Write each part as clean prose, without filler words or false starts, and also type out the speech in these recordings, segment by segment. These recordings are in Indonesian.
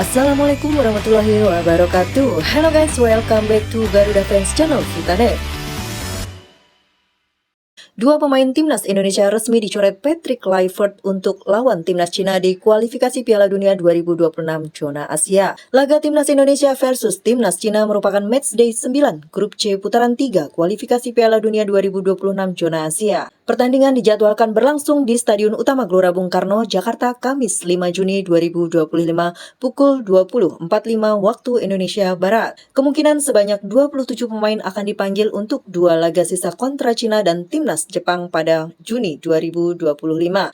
Assalamualaikum warahmatullahi wabarakatuh. Hello guys, welcome back to Garuda Fans Channel Vitanet. Dua pemain timnas Indonesia resmi dicoret Patrick Kluivert untuk lawan timnas Cina di kualifikasi Piala Dunia 2026 zona Asia. Laga timnas Indonesia versus timnas Cina merupakan matchday 9 grup C putaran 3 kualifikasi Piala Dunia 2026 zona Asia. Pertandingan dijadwalkan berlangsung di Stadion Utama Gelora Bung Karno, Jakarta, Kamis 5 Juni 2025 pukul 20.45 waktu Indonesia Barat. Kemungkinan sebanyak 27 pemain akan dipanggil untuk dua laga sisa kontra Cina dan timnas Jepang pada Juni 2025.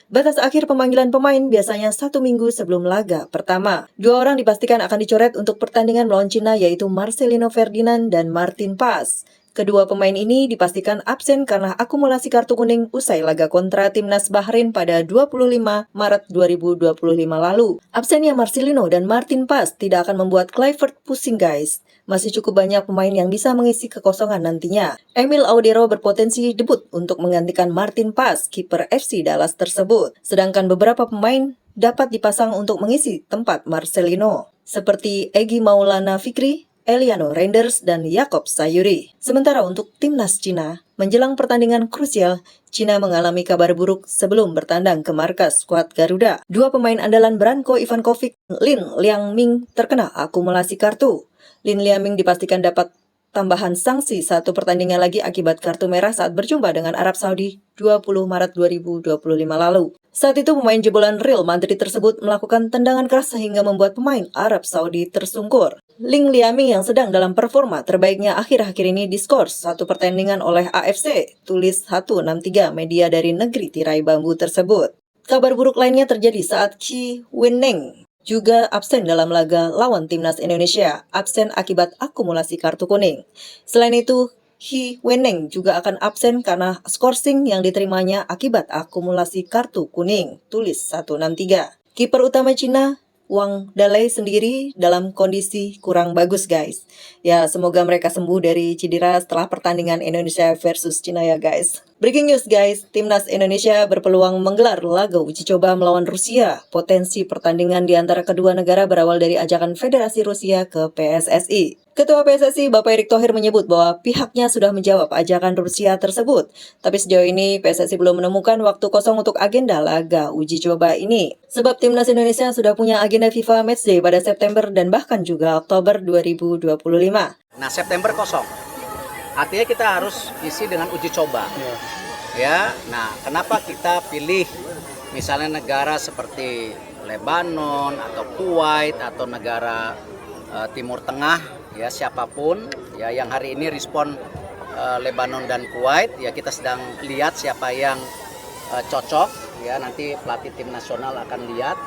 Batas akhir pemanggilan pemain biasanya 1 minggu sebelum laga pertama. Dua orang dipastikan akan dicoret untuk pertandingan melawan Cina, yaitu Marcelino Ferdinand dan Martin Paz. Kedua pemain ini dipastikan absen karena akumulasi kartu kuning usai laga kontra timnas Bahrain pada 25 Maret 2025 lalu. Absennya Marcelino dan Martin Paz tidak akan membuat Kluivert pusing guys. Masih cukup banyak pemain yang bisa mengisi kekosongan nantinya. Emil Audero berpotensi debut untuk menggantikan Martin Paz, kiper FC Dallas tersebut. Sedangkan beberapa pemain dapat dipasang untuk mengisi tempat Marcelino, seperti Egy Maulana Fikri, Eliano Reinders, dan Yakob Sayuri. Sementara untuk timnas Cina, menjelang pertandingan krusial, Cina mengalami kabar buruk sebelum bertandang ke markas skuad Garuda. Dua pemain andalan Branko Ivankovic, Lin Liangming terkena akumulasi kartu. Lin Liangming dipastikan dapat tambahan sanksi satu pertandingan lagi akibat kartu merah saat berjumpa dengan Arab Saudi 20 Maret 2025 lalu. Saat itu pemain jebolan Real Madrid tersebut melakukan tendangan keras sehingga membuat pemain Arab Saudi tersungkur. Lin Liangming yang sedang dalam performa terbaiknya akhir-akhir ini diskors satu pertandingan oleh AFC, tulis 163 media dari negeri tirai bambu tersebut. Kabar buruk lainnya terjadi saat Qi Wening juga absen dalam laga lawan timnas Indonesia, absen akibat akumulasi kartu kuning. Selain itu, He Weneng juga akan absen karena skorsing yang diterimanya akibat akumulasi kartu kuning, tulis 163. Kiper utama Cina, Wang Dalei sendiri dalam kondisi kurang bagus guys. Ya, semoga mereka sembuh dari cedera setelah pertandingan Indonesia versus Cina ya guys. Breaking news guys, timnas Indonesia berpeluang menggelar laga uji coba melawan Rusia. Potensi pertandingan di antara kedua negara berawal dari ajakan Federasi Rusia ke PSSI. Ketua PSSI Bapak Erick Thohir menyebut bahwa pihaknya sudah menjawab ajakan Rusia tersebut. Tapi sejauh ini PSSI belum menemukan waktu kosong untuk agenda laga uji coba ini. Sebab timnas Indonesia sudah punya agenda FIFA Matchday pada September dan bahkan juga Oktober 2025. Nah, September kosong. Artinya kita harus isi dengan uji coba. Ya, nah kenapa kita pilih misalnya negara seperti Lebanon atau Kuwait atau negara Timur Tengah, ya siapapun ya yang hari ini respon Lebanon dan Kuwait, ya kita sedang lihat siapa yang cocok, ya nanti pelatih tim nasional akan lihat.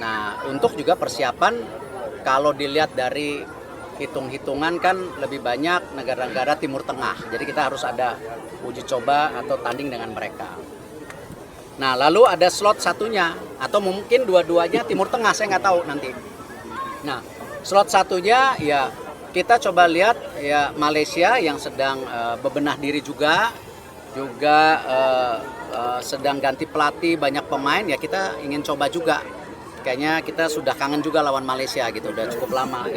Nah, untuk juga persiapan kalau dilihat dari hitung-hitungan kan lebih banyak negara-negara Timur Tengah. Jadi kita harus ada uji coba atau tanding dengan mereka. Nah, lalu ada slot satunya atau mungkin dua-duanya Timur Tengah, saya nggak tahu nanti. Nah, slot satunya ya kita coba lihat ya Malaysia yang sedang bebenah diri juga sedang ganti pelatih, banyak pemain, ya kita ingin coba juga. Kayaknya kita sudah kangen juga lawan Malaysia gitu, udah cukup lama.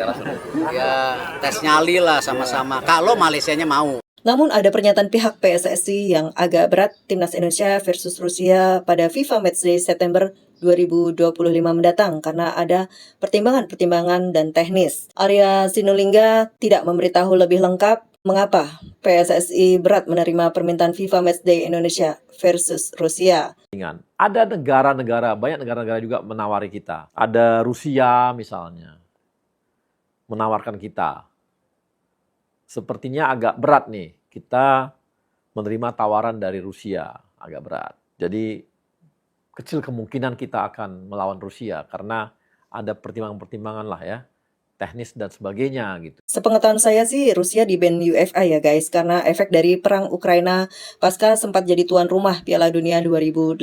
Ya tes nyali lah sama-sama, kalau Malaysianya mau. Namun ada pernyataan pihak PSSI yang agak berat timnas Indonesia versus Rusia pada FIFA Matchday September 2025 mendatang karena ada pertimbangan-pertimbangan dan teknis. Arya Sinulinga tidak memberitahu lebih lengkap mengapa PSSI berat menerima permintaan FIFA Matchday Indonesia versus Rusia. Ada negara-negara, banyak negara-negara juga menawari kita. Ada Rusia misalnya, menawarkan kita. Sepertinya agak berat nih, kita menerima tawaran dari Rusia, agak berat. Jadi kecil kemungkinan kita akan melawan Rusia, karena ada pertimbangan-pertimbangan lah ya, teknis dan sebagainya gitu. Sepengetahuan saya sih Rusia di ban UEFA ya guys, karena efek dari perang Ukraina pasca sempat jadi tuan rumah Piala Dunia 2018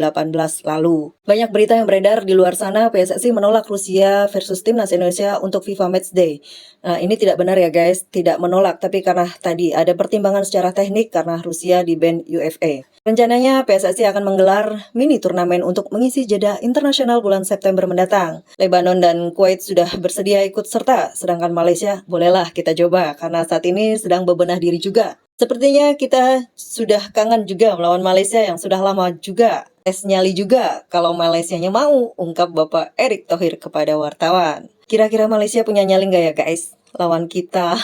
lalu. Banyak berita yang beredar di luar sana PSSI menolak Rusia versus Timnas Indonesia untuk FIFA Matchday. Nah, ini tidak benar ya guys, tidak menolak, tapi karena tadi ada pertimbangan secara teknik karena Rusia di ban UEFA. Rencananya PSSI akan menggelar mini turnamen untuk mengisi jeda internasional bulan September mendatang. Lebanon dan Kuwait sudah bersedia ikut serta, sedangkan Malaysia bolehlah kita coba karena saat ini sedang bebenah diri juga. Sepertinya kita sudah kangen juga melawan Malaysia yang sudah lama juga. Tes nyali juga kalau Malaysianya mau, ungkap Bapak Erick Thohir kepada wartawan. Kira-kira Malaysia punya nyali nggak ya guys lawan kita?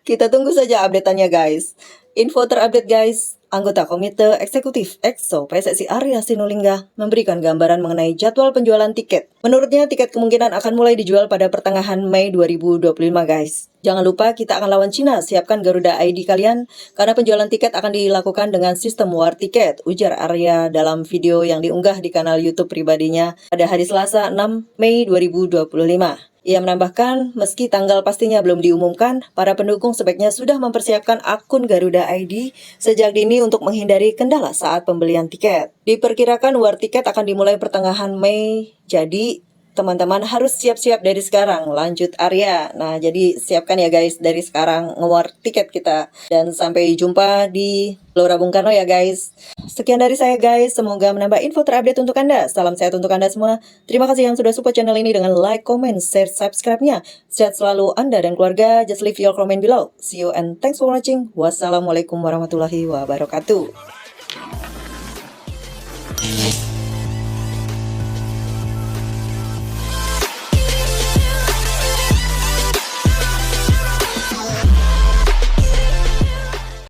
Kita tunggu saja update-annya guys. Info terupdate guys. Anggota Komite Eksekutif EXO PSSI Arya Sinulinga memberikan gambaran mengenai jadwal penjualan tiket. Menurutnya tiket kemungkinan akan mulai dijual pada pertengahan Mei 2025 guys. Jangan lupa kita akan lawan Cina, siapkan Garuda ID kalian karena penjualan tiket akan dilakukan dengan sistem war tiket, ujar Arya dalam video yang diunggah di kanal YouTube pribadinya pada hari Selasa 6 Mei 2025. Ia menambahkan, meski tanggal pastinya belum diumumkan, para pendukung sebaiknya sudah mempersiapkan akun Garuda ID sejak dini untuk menghindari kendala saat pembelian tiket. Diperkirakan war tiket akan dimulai pertengahan Mei, jadi teman-teman harus siap-siap dari sekarang, lanjut Arya. Nah, jadi siapkan ya guys dari sekarang ngewar tiket kita. Dan sampai jumpa di Gelora Bung Karno ya guys. Sekian dari saya guys, semoga menambah info terupdate untuk Anda. Salam sehat untuk Anda semua. Terima kasih yang sudah support channel ini dengan like, comment, share, subscribe-nya. Sehat selalu Anda dan keluarga. Just leave your comment below. See you and thanks for watching. Wassalamualaikum warahmatullahi wabarakatuh.